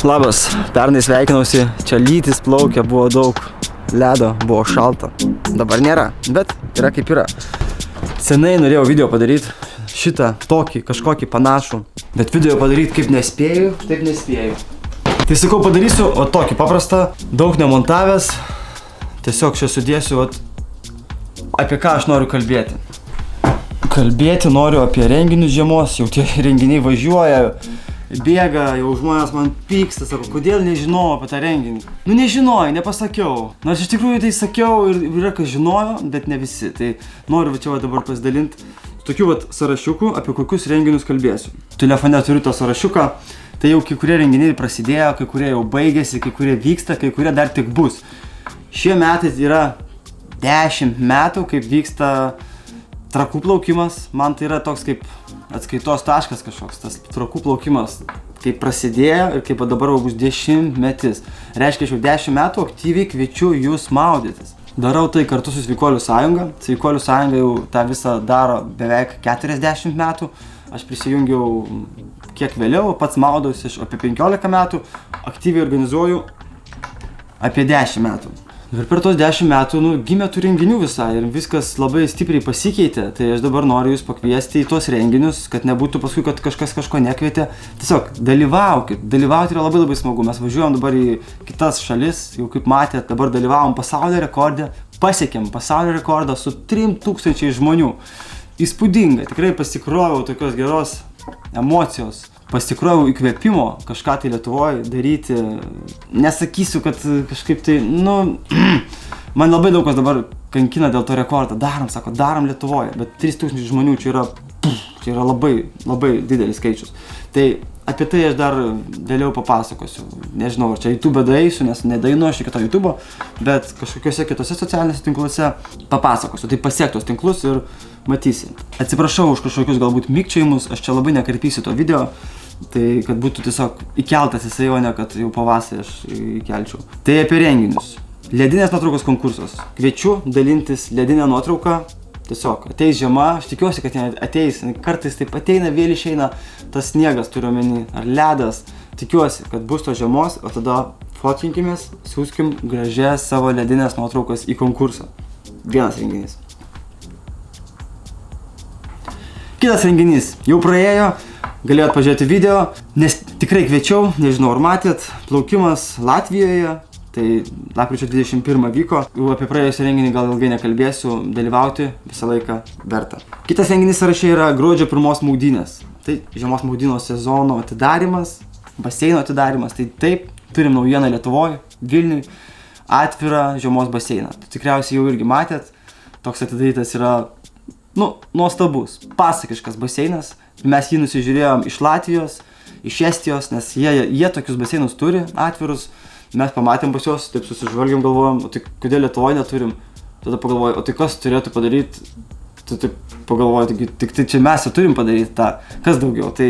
Labas, pernai sveikinausi, čia lytis plaukia, buvo daug ledo, buvo šalta. Dabar nėra, bet yra kaip yra. Senai norėjau video padaryti, šitą, tokį, kažkokį panašų. Bet video padaryti kaip nespėjau, taip nespėjau. Tai sakau, padarysiu, o tokį paprastą, daug nemontavęs. Tiesiog čia sudėsiu, apie ką aš noriu kalbėti. Kalbėti noriu apie renginius žiemos, jau tie renginiai važiuoja. Bėga, jau žmonės man pyksta, sako, kodėl nežinojau apie tą renginį. Nu nežinojau, nepasakiau. Nors iš tikrųjų tai sakiau ir yra kas žinojo, bet ne visi. Tai noriu čia dabar pasidalinti tokių sąrašiukų, apie kokius renginius kalbėsiu. Telefone turiu tą sąrašiuką, tai jau kai kurie renginiai prasidėjo, kai kurie jau baigėsi, kai kurie vyksta, kai kurie dar tik bus. Šie metai yra 10 metų, kaip vyksta Trakų plaukimas. Man tai yra toks kaip atskaitos taškas kažkoks, tas Trakų plaukimas, kaip prasidėjo ir kaip dabar bus 10 metis. Reiškia, aš jau 10 metų aktyviai kviečiu jūs maudytis. Darau tai kartu su Sveikuolių sąjunga. Sveikuolių sąjunga jau tą visą daro beveik 40 metų. Aš prisijungiau kiek vėliau, pats maudausi apie 15 metų, aktyviai organizuoju apie 10 metų. Ir per tos 10 metų gimė tų renginių visai ir viskas labai stipriai pasikeitė. Tai aš dabar noriu jūs pakviesti į tuos renginius, kad nebūtų paskui, kad kažkas kažko nekvietė. Tiesiog dalyvaukit. Dalyvauti yra labai smagu. Mes važiuojam dabar į kitas šalis, jau kaip matėt, dabar dalyvavom pasaulio rekorde. Pasiekėm pasaulio rekordą su 3000 žmonių. Įspūdinga, tikrai pasikroviau tokios geros emocijos. Pasikroviau įkvėpimo kažką tai Lietuvoje daryti. Nesakysiu, kad kažkaip tai, man labai daug kas dabar kankina dėl to rekordo. Darom Lietuvoje, bet 3000 žmonių čia yra labai didelis skaičius. Tai apie tai aš dar vėliau papasakosiu. Nežinau, ar čia YouTube daeisiu, nes nedainuoju kito YouTube, bet kažkokiuose kitose socialiniuose tinkluose papasakosiu. Tai pasiek tos tinklus ir matysi. Atsiprašau už kažkokius galbūt mikčiojimus, aš čia labai nekarpysiu to video. Tai kad būtų tiesiog įkeltas į svajonę, kad jau pavasarį aš įkelčiau. Tai apie renginius. Ledinės nuotraukos konkursas. Kviečiu dalintis ledinę nuotrauką. Tiesiog ateis žiema, aš tikiuosi, kad ateis. Kartais taip ateina, vėl išeina tas sniegas, turiu omeny, ar ledas. Tikiuosi, kad bus to žiemos, o tada fotkinkimės, siūskim gražias savo ledinės nuotraukas į konkursą. Vienas renginys. Kitas renginys jau praėjo. Galėjot pažiūrėti video, nes tikrai kviečiau, nežinau ar matėt, plaukimas Latvijoje, tai lapkričio 21 vyko, jau apie praėjusią renginį gal ilgai nekalbėsiu, dalyvauti visą laiką verta. Kitas renginys sąraše yra gruodžio 1 maudynės, tai žiemos maudyno sezono atidarimas, baseino atidarimas, tai taip, turim naujieną Lietuvoje, Vilniui, atvirą žiemos baseiną. Tai tikriausiai jau irgi matėt, toks atidarytas yra, nuostabus, pasakiškas baseinas. Mes jį nusižiūrėjom iš Latvijos, iš Estijos, nes jie tokius baseinus turi, atvirus. Mes pamatėm pas juos, taip susižvalgėm, galvojom, o tai kodėl Lietuvoje neturim? Tada pagalvojau, o tai kas turėtų padaryti? Taip pagalvojau, tik tai čia mes turim padaryti tą, kas daugiau. Tai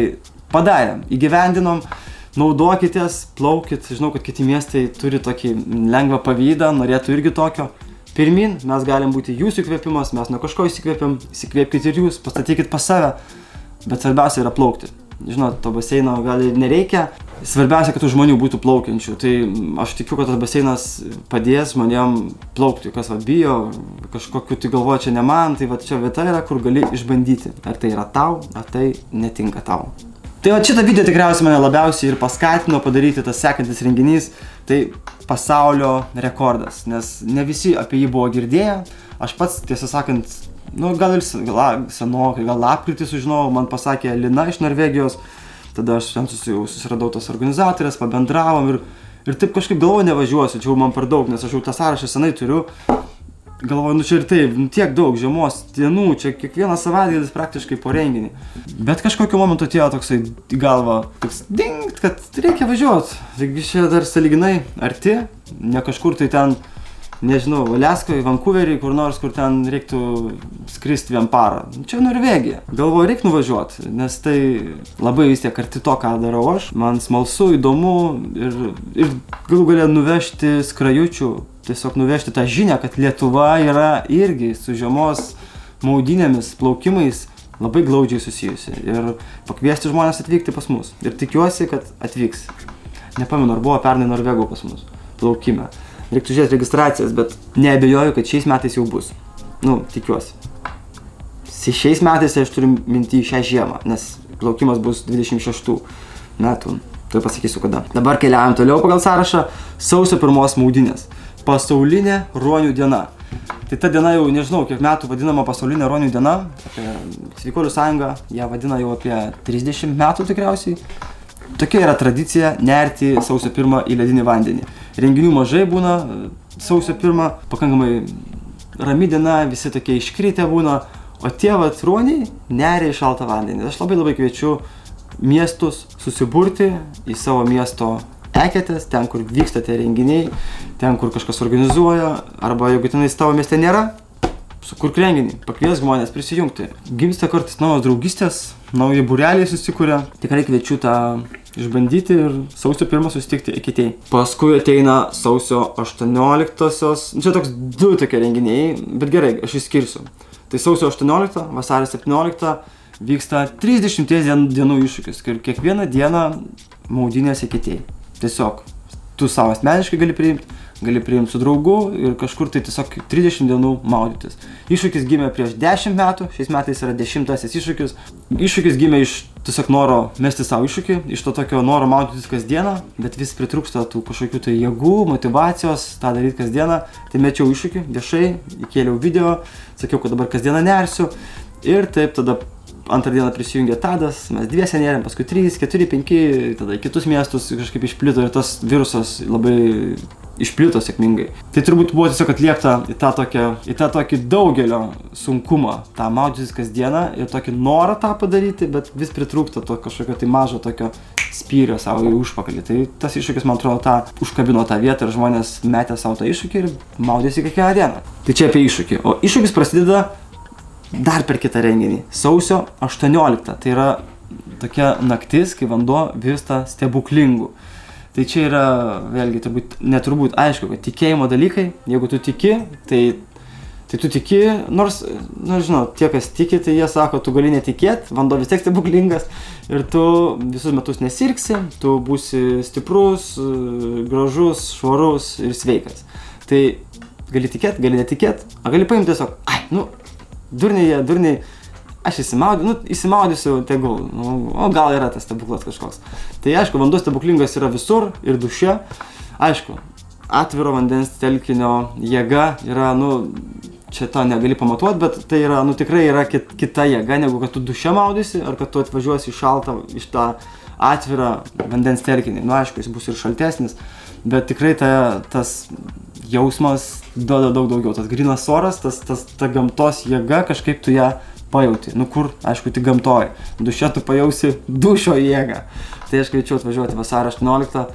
padarėm, įgyvendinom, naudokitės, plaukit. Žinau, kad kiti miestai turi tokį lengvą pavydą, norėtų irgi tokio. Pirmin, mes galim būti jūsų įkvėpimas, mes nuo kažko įsikvėpim, įsikvėpkit ir jūs, pastatykit pas save. Bet svarbiausia yra plaukti. Žinot, to baseino gal ir nereikia. Svarbiausia, kad tų žmonių būtų plaukiančių. Tai aš tikiu, kad tas baseinas padės žmonėm plaukti. Kas bijo, kažkokiu tai galvoja, čia ne man, tai čia vieta yra, kur gali išbandyti. Ar tai yra tau, ar tai netinka tau. Tai šitą video tikriausiai mane labiausiai ir paskatino padaryti tas sekantis renginys. Tai pasaulio rekordas, nes ne visi apie jį buvo girdėję. Aš pats, tiesą sakant, gal ir senokai, gal lapkritį sužinojau, man pasakė Lina iš Norvegijos. Tada aš susiradau tos organizatorės, pabendravom ir taip kažkaip galvoju nevažiuosiu, čia jau man per daug, nes aš jau tą sąrašą senai turiu. Galvoju, čia ir taip, tiek daug žiemos dienų, čia kiekvienas savaitgalis praktiškai po renginį. Bet kažkokiu momentu atėjo toksai į galvą, toks dingt, kad reikia važiuoti. Taigi čia dar sąlyginai arti, ne kažkur tai ten, nežinau, Aliaskoje, Vancouverį, kur nors, kur ten reiktų skristi 1 parą. Čia Norvegija. Galvoju, reikia nuvažiuoti, nes tai labai vis tiek arti to, ką darau aš. Man smalsu, įdomu ir galų galę nuvežti skrajučių, tiesiog nuvežti tą žinią, kad Lietuva yra irgi su žiemos maudynėmis, plaukimais labai glaudžiai susijusi. Ir pakviesti žmonės atvykti pas mus. Ir tikiuosi, kad atvyks. nepamenu, ar buvo pernai Norvegų pas mus plaukime. Reiktų žiūrėti registracijas, bet neabejoju, kad šiais metais jau bus. Nu, tikiuosi. Šiais metais aš turiu minti šią žiemą, nes plaukimas bus 26 metų. Tai pasakysiu kada. Dabar keliaujam toliau pagal sąrašą. Sausio 1 maudynės. Pasaulinė ruonių diena. Tai ta diena jau nežinau, kiek metų vadinama pasaulinė ruonių diena. Sveikuolių sąjunga ją vadina jau apie 30 metų tikriausiai. Tokia yra tradicija nerti sausio 1 į ledinį vandenį. Renginių mažai būna sausio 1, pakankamai rami diena, visi tokie iškritę būna, o tie vat ruoniai neria į šaltą vandenį. Aš labai kviečiu miestus susiburti į savo miesto eketės, ten kur vyksta tie renginiai, ten kur kažkas organizuoja, arba jeigu tenais tavo mieste nėra, sukurk renginį, pakvies žmonės prisijungti. Gimsta kartais naujos draugystės, nauji būreliai susikuria. Tikrai kviečiu tą išbandyti ir sausio 1 susitikti eketėj. Paskui ateina sausio 18-osios, čia toks 2 tokie renginiai, bet gerai, aš išskirsiu. Tai sausio 18, vasario 17 vyksta 30 dienų iššūkis, ir kiekvieną dieną maudynės eketėj. Tiesiog tu savo asmeniškai gali priimti su draugu ir kažkur tai tiesiog 30 dienų maudytis. Iššūkis gimė prieš 10 metų, šiais metais yra 10-asis iššūkis. Iššūkis gimė iš tiesiog noro mesti savo iššūkį, iš to tokio noro maudytis kasdieną, bet vis pritrūksta tų kažkokių tai jėgų, motivacijos tą daryti kasdieną. Tai mečiau iššūkį viešai, įkėliau video, sakiau, kad dabar kasdieną nersiu ir taip tada antrą dieną prisijungė Tadas, mes dviese nėrėm, paskui 3, 4, 5, tada į kitus miestus kažkaip išplito ir tas virusas labai išplito sėkmingai. Tai turbūt buvo tiesiog atliepta į tą tokį daugelio sunkumą, tą maudytis kasdieną ir tokį norą tą padaryti, bet vis pritrūkta to kažkokio tai mažo tokio spyrio savo į užpakalį. Tai tas iššūkis, man atrodo, tą užkabino tą vietą ir žmonės metė savo tą iššūkį ir maudėsi kiekvieną dieną. Tai čia apie iššūkį. O iššūkis prasideda dar per kitą renginį, sausio 18. Tai yra tokia naktis, kai vanduo virsta stebuklingu. Tai čia yra, vėlgi, neturbūt aišku, kad tikėjimo dalykai, jeigu tu tiki, tai tu tiki, nors, žinau, tie, kas tiki, tai jie sako, tu gali netikėti, vanduo vis tiek stebuklingas ir tu visus metus nesirgsi, tu būsi stiprus, gražus, švarus ir sveikas. Tai gali tikėti, gali netikėti, o gali paimti tiesiog, durniai, aš įsimaudysiu, tegul, o gal yra tas stebuklas kažkoks. Tai aišku, vanduo stebuklingas yra visur ir duše. Aišku, atviro vandens telkinio jėga yra, čia to negali pamatuoti, bet tai yra, tikrai yra kita jėga, negu kad tu duše maudysi, ar kad tu atvažiuosi iš tą atvirą vandens telkinį. Aišku, jis bus ir šaltesnis, bet tikrai tas jausmas duoda daug daugiau. Tas grynas oras, ta gamtos jėga, kažkaip tu ją pajauti. Kur, aišku, tik gamtoj. Duše tu pajausi dušo jėgą. Tai aš kviečiu atvažiuoti vasario 18,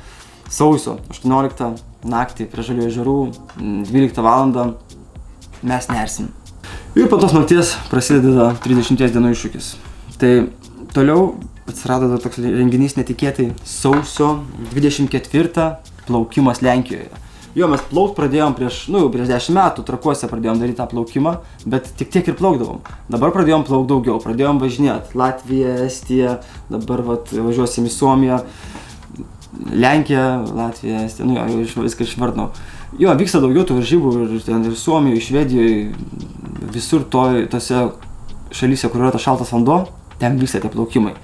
sausio 18 naktį prie Žaliųjų ežerų, 12 valandą mes nersim. Ir po tos nakties prasideda 30 dienų iššūkis. Tai toliau atsirado toks renginys netikėtai, sausio 24 plaukimas Lenkijoje. Jo, mes plaukt pradėjom prieš 10 metų, Trakuose pradėjom daryti tą plaukimą, bet tik tiek ir plaukdavom. Dabar pradėjom plaukti daugiau, pradėjom važinėti Latviją, Estiją, dabar važiuosim į Suomiją, Lenkiją, Latviją, Estiją, jau viską išvardinau. Jo, vyksta daugiau tų varžybų ir Suomijoje, Švedijoje, visur tose šalyse, kur yra tas šaltas vanduo, ten vyksta tie plaukimai.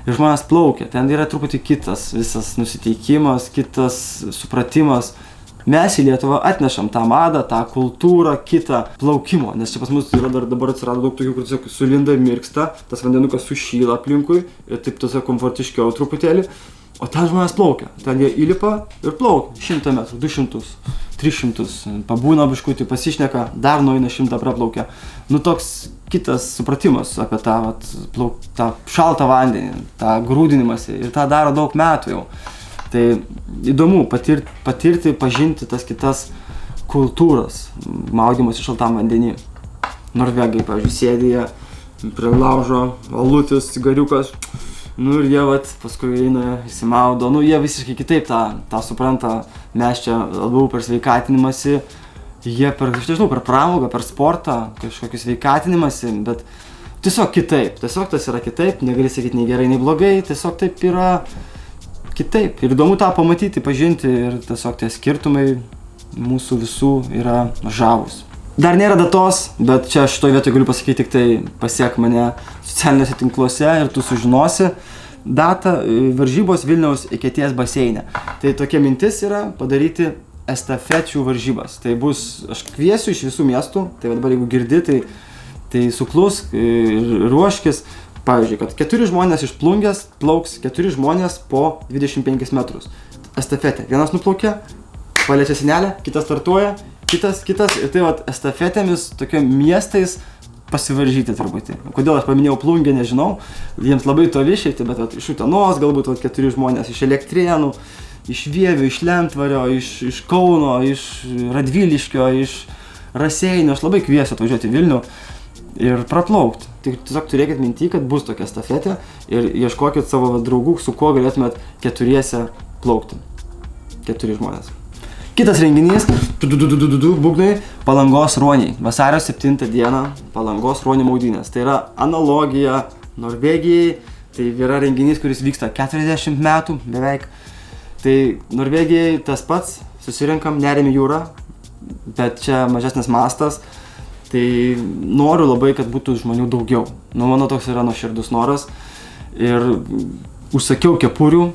Ir žmonės plaukia, ten yra truputį kitas visas nusiteikimas, kitas supratimas. Mes į Lietuvą atnešam tą madą, tą kultūrą, kitą plaukimo, nes čia pas mus dabar atsirado daug tokių, kur tiesiog sulinda ir mirksta, tas vandenukas sušyla aplinkui ir taip tiesiog komfortiškiau truputėlį, o ten žmonės plaukia, ten jie įlipa ir plaukia 100 metrų, 200, 300, pabūna biškutį, pasišneka, dar nueina 100 praplaukia. Toks kitas supratimas apie tą šaltą vandenį, tą grūdinimąsi ir tą daro daug metų jau. Tai įdomu patirti, pažinti tas kitas kultūras, maudymosi šaltam vandenį. Norvegai, pavyzdžiui, sėdi jie prie laužo, alutis, cigariukas, ir jie paskui eina, įsimaudo, jie visiškai kitaip tą supranta, mes čia labiau per sveikatinimąsi, jie per pramogą, per sportą, kažkokį sveikatinimąsi, bet tiesiog kitaip, tiesiog tas yra kitaip, negali sakyti nei gerai, nei blogai, tiesiog taip yra kitaip. Ir įdomu tą pamatyti, pažinti ir tiesiog tie skirtumai mūsų visų yra žavūs. Dar nėra datos, bet čia šitoj vietoj galiu pasakyti tik tai pasiek mane socialiniuose tinkluose ir tu sužinosi datą varžybos Vilniaus Eketės baseine. Tai tokia mintis yra padaryti estafečių varžybas. Tai bus, aš kviesiu iš visų miestų, tai dabar jeigu girdi, tai suklusk ir ruoškis. Pavyzdžiui, kad 4 žmonės iš Plungės plauks 4 žmonės po 25 metrus. Estafetė. Vienas nuplaukia, paliečia sienelę, kitas startuoja, kitas. Ir tai vat estafetėmis tokia miestais pasivaržyti truputį. Kodėl aš paminėjau Plungę, nežinau. Jiems labai toli išeiti, bet vat, iš Utenos galbūt vat, 4 žmonės, iš Elektrėnų, iš Vievių, iš Lentvario, iš Kauno, iš Radviliškio, iš Raseinių. Aš labai kviesiu atvažiuoti į Vilnių ir praplaukti. Tik tiesiog turėkit minty, kad bus tokia estafetė ir ieškokit savo draugų, su kuo galėtumėt 4 plaukti. 4 žmonės. Kitas renginys, būgnai, Palangos ruoniai. Vasario 7 dieną Palangos ruonių maudynės. Tai yra analogija Norvegijai. Tai yra renginys, kuris vyksta 40 metų beveik. Tai Norvegijai tas pats, susirinkam, neriam į jūrą, bet čia mažesnis mastas. Tai noriu labai, kad būtų žmonių daugiau. Nu, mano toks yra nuoširdus noras. Ir užsakiau kepurių,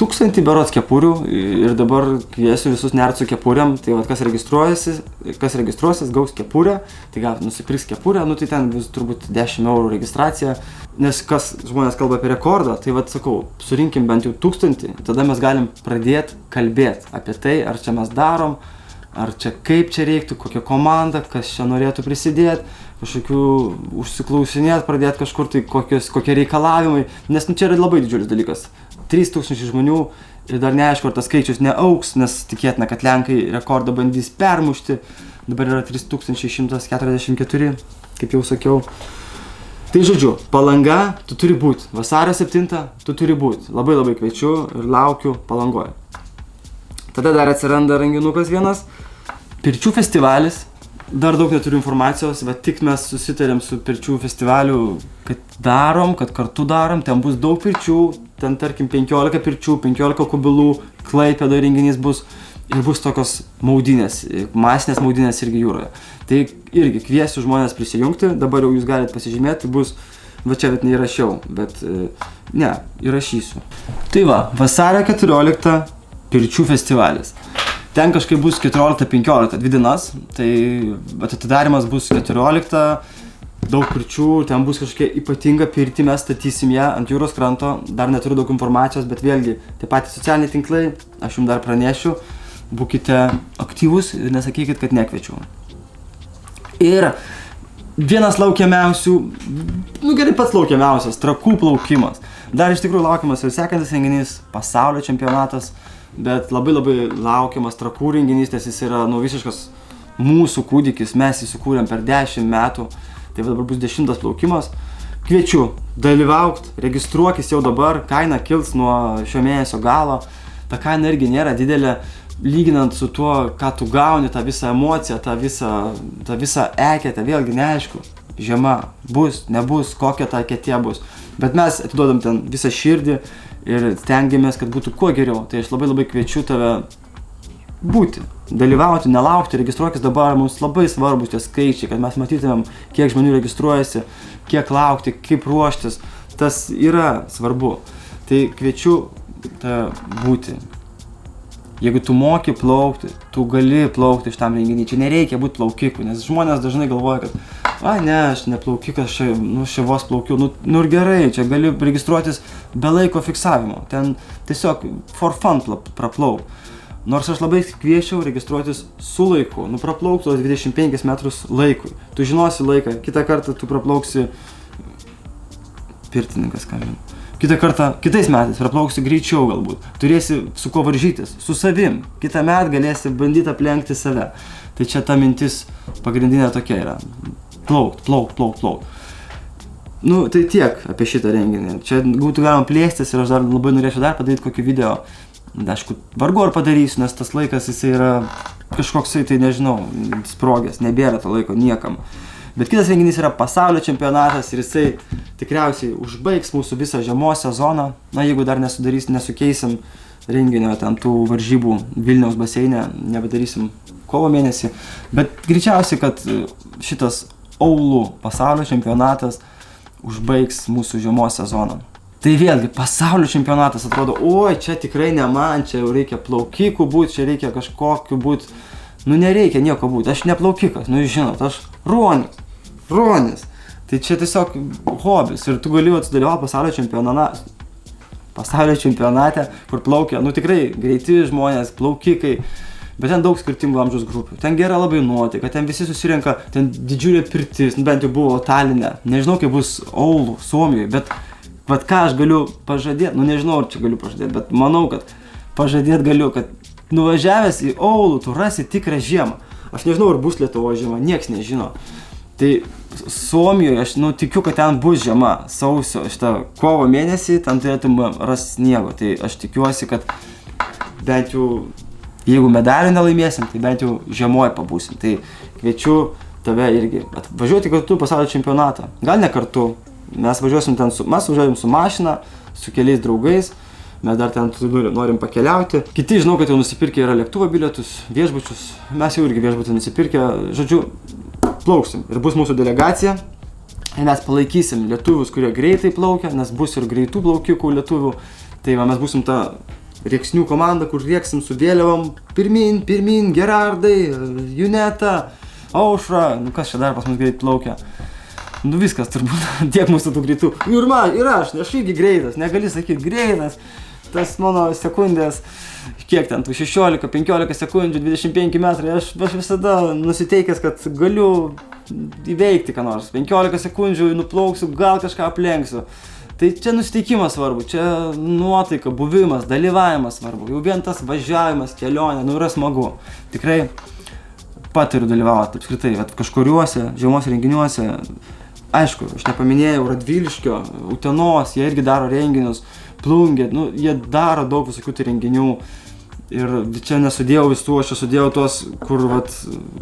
1000 berods kepurių ir dabar kviesiu visus nert su kepuriam. Tai vat, kas registruosis, gaus kepurę, tai gal nusipirks kepurę, nu tai ten bus turbūt 10 eurų registracija. Nes kas žmonės kalba apie rekordą, tai vat sakau, surinkim bent jau 1000, tada mes galim pradėti kalbėti apie tai, ar čia mes darom, ar čia kaip čia reiktų, kokia komanda, kas čia norėtų prisidėti, kažkokių užsiklausinėti, pradėti kažkur tai kokie reikalavimai, nes nu, čia yra labai didžiulis dalykas. 3000 žmonių ir dar neaišku, ar tas skaičius neaugs, nes tikėtina, kad Lenkai rekordą bandys permušti. Dabar yra 3144, kaip jau sakiau. Tai žodžiu, Palanga, tu turi būti. Vasario 7 tu turi būti. Labai labai kviečiu ir laukiu Palangoje. Tada dar atsiranda renginukas vienas. Pirčių festivalis. Dar daug neturiu informacijos, bet tik mes susitarėm su pirčių festivaliu, kad darom, kad kartu darom. Ten bus daug pirčių, ten tarkim 15 pirčių, 15 kubilų, Klaipėdoje renginys bus. Ir bus tokios maudynės, masinės maudynės irgi jūroje. Tai irgi kviesiu žmonės prisijungti, dabar jau jūs galite pasižymėti, bus, va čia bet neįrašiau, bet ne, įrašysiu. Tai va, vasario 14 pirčių festivalis. Ten kažkaip bus 14-15, 2 dienas, tai atidarimas bus 14, daug pirčių, ten bus kažkokia ypatinga pirtį, mes statysim ją ant jūros kranto, dar neturiu daug informacijos, bet vėlgi, tie patys socialiniai tinklai, aš jums dar pranešiu, būkite aktyvūs ir nesakykit, kad nekviečiau. Ir vienas laukiamiausių, nu gerai pats laukiamiausias, Trakų plaukimas. Dar iš tikrųjų laukiamas ir sekantis renginys, pasaulio čempionatas. Bet labai labai laukiamas Trakų renginys, nes jis yra visiškas mūsų kūdikis, mes jį sukūrėm per 10 metų, tai dabar bus 10 plaukimas. Kviečiu dalyvauti, registruokis jau dabar, kaina kils nuo šio mėnesio galo, ta kaina irgi nėra didelė, lyginant su tuo, ką tu gauni, tą visą emociją, tą visą eketę, vėlgi neaišku, žiema bus, nebus, kokia ta eketė bus, bet mes atiduodam ten visą širdį, ir stengiamės, kad būtų kuo geriau. Tai aš labai labai kviečiu tave būti, dalyvauti, nelaukti, registruokis dabar, mums labai svarbus tie skaičiai, kad mes matytumėm, kiek žmonių registruojasi, kiek laukti, kaip ruoštis. Tas yra svarbu. Tai kviečiu tave būti. Jeigu tu moki plaukti, tu gali plaukti iš tam renginį. Čia nereikia būti plaukiku, nes žmonės dažnai galvoja, kad ne, aš neplaukikas, čia vos plaukiu. Nu ir gerai, čia gali registruotis be laiko fiksavimo. Ten tiesiog for fun praplauk. Nors aš labai kvieščiau registruotis su laiku. Nu praplauk tuos 25 metrus laikui. Tu žinosi laiką, kitą kartą tu praplauksi pirtininkas, ką žinau. Kitą kartą, kitais metais praplauksi greičiau galbūt, turėsi su ko varžytis, su savim, kitą metą galėsi bandyti aplenkti save. Tai čia ta mintis pagrindinė tokia yra, plaukt. Nu, tai tiek apie šitą renginį, čia būtų galima plėstis ir aš dar labai norėčiau dar padaryti kokį video, aišku, vargu ar padarysiu, nes tas laikas jisai yra kažkoksai, tai nežinau, sprogęs, nebėra to laiko niekam. Bet kitas renginys yra pasaulio čempionatas ir jisai tikriausiai užbaigs mūsų visą žiemos sezoną. Na, jeigu dar nesukeisim renginio ten tų varžybų Vilniaus baseine, nebedarysim kovo mėnesį. Bet greičiausiai, kad šitas Aulų pasaulio čempionatas užbaigs mūsų žiemos sezoną. Tai vėlgi, pasaulio čempionatas atrodo, oi, čia tikrai ne man, čia jau reikia plaukikų būt, čia reikia kažkokiu būt. Nu, nereikia nieko būti, aš ne plaukikas, nu, žinot, aš ruonis. Tai čia tiesiog hobis ir tu gali atsidalyvauti pasaulio čempionate, kur plaukia, nu, tikrai greiti žmonės, plaukikai, bet ten daug skirtingų amžiaus grupių. Ten gera labai nuotaika, ten visi susirenka, ten didžiulė pirtis, nu, bent jau buvo Taline, nežinau, kaip bus Aulų, Suomijoje, bet vat ką aš galiu pažadėti, nu, nežinau, ar čia galiu pažadėti, bet manau, kad pažadėti galiu, kad nuvažiavęs į Aulų, tu rasi tikrą žiemą. Aš nežinau, ar bus Lietuvoje žiema, nieks nežino. Tai Suomijoje aš tikiu, kad ten bus žiema, sausio, kovo mėnesį, ten turėtum rasti sniego. Tai aš tikiuosi, kad bent jau, jeigu medalių nelaimėsim, tai bent jau žiemoje pabūsim. Tai kviečiu tave irgi atvažiuoti kartu pasaulio čempionatą. Gal ne kartu, mes važiuosim su mašina, su keliais draugais. Mes dar ten norim pakeliauti. Kiti žinau, kad jau nusipirkę yra lėktuvo bilietus, viešbučius. Mes jau irgi viešbutį nusipirkę. Žodžiu, plauksim. Ir bus mūsų delegacija. Ir mes palaikysim lietuvius, kurie greitai plaukia, nes bus ir greitų plaukikų lietuvių. Tai va, mes būsim ta rėksnių komanda, kur rėksim su vėliavom. Pirmin, Gerardai, Juneta, Aušra. Nu kas čia dar pas mus greit plaukia? Nu viskas turbūt, tiek mūsų tų greitų. Ir aš irgi greitas, negali sakyti greitas. Tas mano sekundės, kiek ten, tų 16, 15 sekundžių, 25 metrai, aš visada nusiteikęs, kad galiu įveikti ką nors. 15 sekundžių nuplauksiu, gal kažką aplenksiu. Tai čia nusiteikimas svarbu, čia nuotaika, buvimas, dalyvavimas svarbu. Jau vien tas važiavimas, kelionė, yra smagu. Tikrai patiriu dalyvauti apskritai, kažkuriuose žiemos renginiuose. Aišku, aš nepaminėjau Radviliškio, Utenos, jie irgi daro renginius, Plungė, jie daro daug visokių tai renginių. Ir čia nesudėjau visų, aš čia sudėjau tuos, kur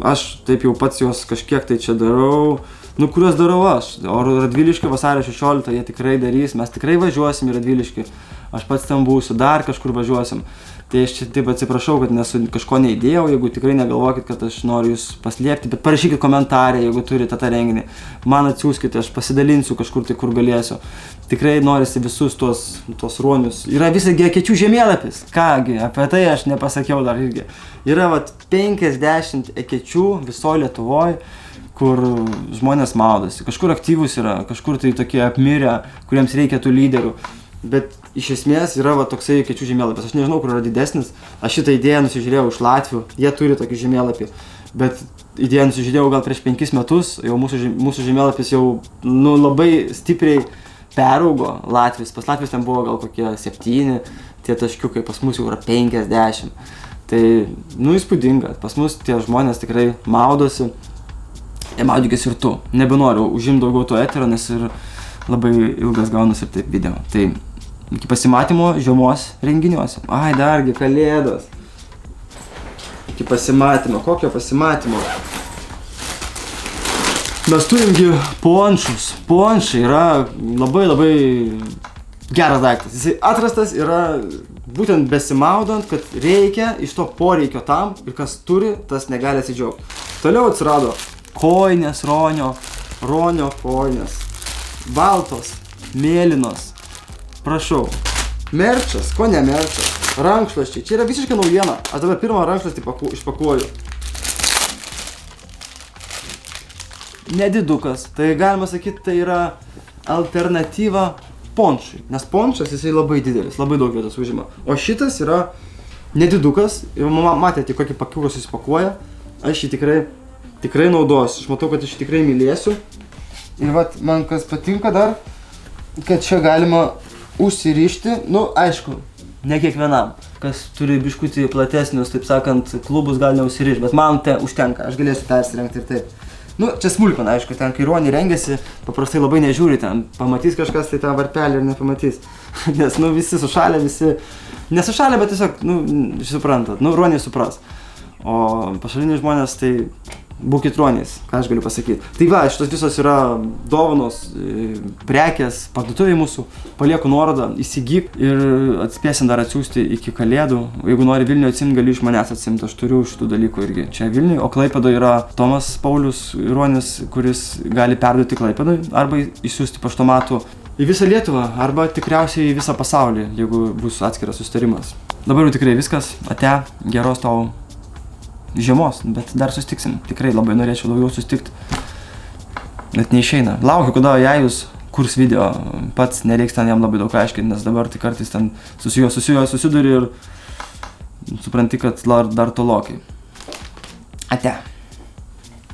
aš taip jau pats juos kažkiek tai čia darau, kuriuos darau aš. O Radviliškio vasario 16 jie tikrai darys, mes tikrai važiuosim į Radviliškį, aš pats ten būsiu, dar kažkur važiuosim. Tai aš čia taip atsiprašau, kad kažko neįdėjau, jeigu tikrai negalvokit, kad aš noriu jūs paslėpti, bet parašykit komentarę, jeigu turite tą renginį. Man atsiųskite, aš pasidalinsiu kažkur tai, kur galėsiu. Tikrai norisi visus tuos ruonius. Yra visai ekečių žemėlapis. Kągi, apie tai aš nepasakiau dar irgi. Yra 50 ekečių visoje Lietuvoje, kur žmonės maudosi. Kažkur aktyvus yra, kažkur tai tokie apmirę, kuriems reikia tų lyderių. Bet iš esmės yra toksai ekečių žemėlapis. Aš nežinau, kur yra didesnis. Aš šitą idėją nusižiūrėjau iš Latvių. Jie turi tokį žemėlapį. Bet idėją nusižiūrėjau gal prieš 5 metus. Jau mūsų žemėlapis jau labai stipriai peraugo Latvijos. Pas Latvijos ten buvo gal kokie 7 tie taškiukai. Pas mus jau yra 50. Tai, įspūdinga. Pas mus tie žmonės tikrai maudosi. Maudykis ir tu. Nebenoriu užimti daugiau to eterio, nes ir labai ilgas gaunas ir taip video. Tai iki pasimatymo žiemos renginiuose. Ai, dargi, kalėdos. Iki pasimatymo. Kokio pasimatymo? Mes turimgi ponšus. Ponšai yra labai geras daiktas. Jisai atrastas yra būtent besimaudant, kad reikia iš to poreikio tam ir kas turi, tas negali atsidžiaugti. Toliau atsirado kojinės, ronio kojinės. Baltos, mėlynos. Prašau. Merčas, ko ne merčas? Rankšluosčiai. Čia yra visiškai naujiena. Aš dabar pirmą rankšluostį išpakuoju. Nedidukas. Tai galima sakyti, tai yra alternatyva ponšui. Nes ponšas jisai labai didelis, labai daug vietos užima. O šitas yra nedidukas. Ir mama matėte, kokį pakiukas jis pakuoja. Aš jį tikrai naudosiu. Aš matau, kad aš jį tikrai mylėsiu. Ir man kas patinka dar, kad čia galima užsirišti, aišku, ne kiekvienam, kas turi biškutį platesnius, taip sakant, klubus gal neužsirišti, bet man užtenka, aš galėsiu persirengti ir taip. Čia smulkmena, aišku, ten kai ruoniai rengiasi, paprastai labai nežiūri ten, pamatys kažkas, tai tą varpelį ir nepamatys. Nes, visi sušalę, nesušalę, bet tiesiog, suprantat, ruoniai supras. O pašaliniai žmonės, tai būkit ruoniais, ką aš galiu pasakyti. Tai va, šitos visos yra dovanos, prekės, parduotuvėje mūsų, palieku nuorodą, įsigyk ir atspėsim dar atsiųsti iki Kalėdų. Jeigu nori Vilniuje atsimti, gali iš manęs atsimti, aš turiu šitų dalykų irgi čia Vilniuje, o Klaipėdoje yra Tomas Paulius ruonis, kuris gali perduoti Klaipėdoje arba išsiųsti paštomatu į visą Lietuvą arba tikriausiai į visą pasaulį, jeigu bus atskiras susitarimas. Dabar jau tikrai viskas, ate, geros tau žiemos, bet dar sustiksim. Tikrai labai norėčiau daugiau sustikti, bet neišeina. Laukiu, kada Jajus kurs video, pats nereiks ten jam labai daug aiškinti, nes dabar tai kartais ten susiduri ir supranti, kad dar tolokai. Ate.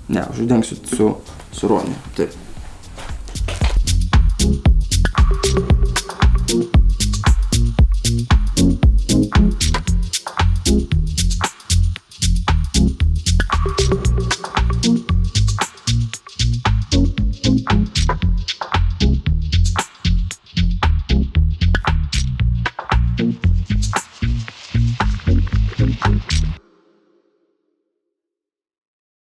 Ne, uždengsiu su ruoniu. Taip.